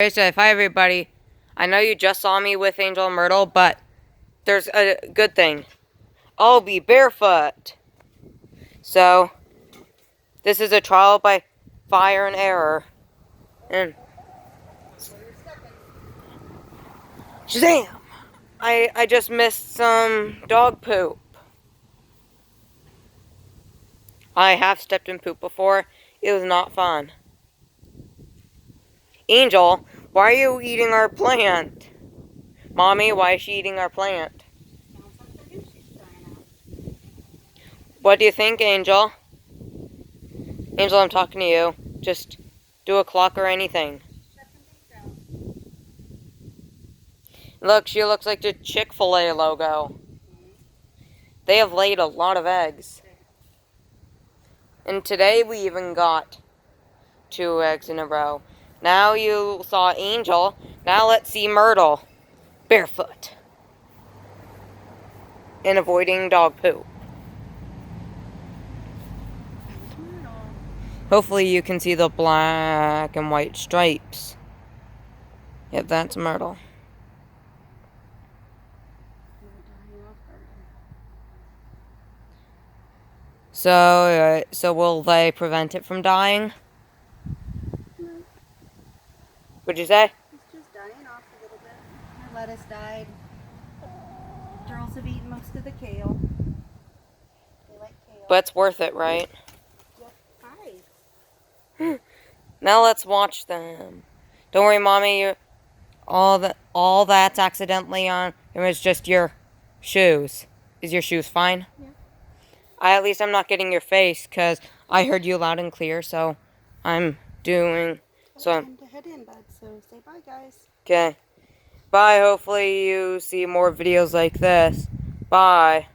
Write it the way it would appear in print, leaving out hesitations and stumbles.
So, hi everybody. I know you just saw me with Angel and Myrtle, but there's a good thing. I'll be barefoot. So, this is a trial by fire and error. And Shazam! I just missed some dog poop. I have stepped in poop before. It was not fun. Angel, why are you eating our plant? Mommy, why is she eating our plant? What do you think, Angel? Angel, I'm talking to you. Just do a clock or anything. Look, she looks like the Chick-fil-A logo. They have laid a lot of eggs. And today we even got 2 eggs in a row. Now you saw Angel. Now let's see Myrtle. Barefoot. And avoiding dog poop. Hopefully you can see the black and white stripes. Yep, that's Myrtle. So will they prevent it from dying? What'd you say? It's just dying off a little bit. My lettuce died. Girls have eaten most of the kale. They like kale. But it's worth it, right? Yep, 5. Now let's watch them. Don't worry, Mommy. All that's accidentally on. It was just your shoes. Is your shoes fine? Yeah. At least I'm not getting your face, because I heard you loud and clear, so I'm doing... Time to head in, bud, so say bye, guys. Okay. Bye. Hopefully you see more videos like this. Bye.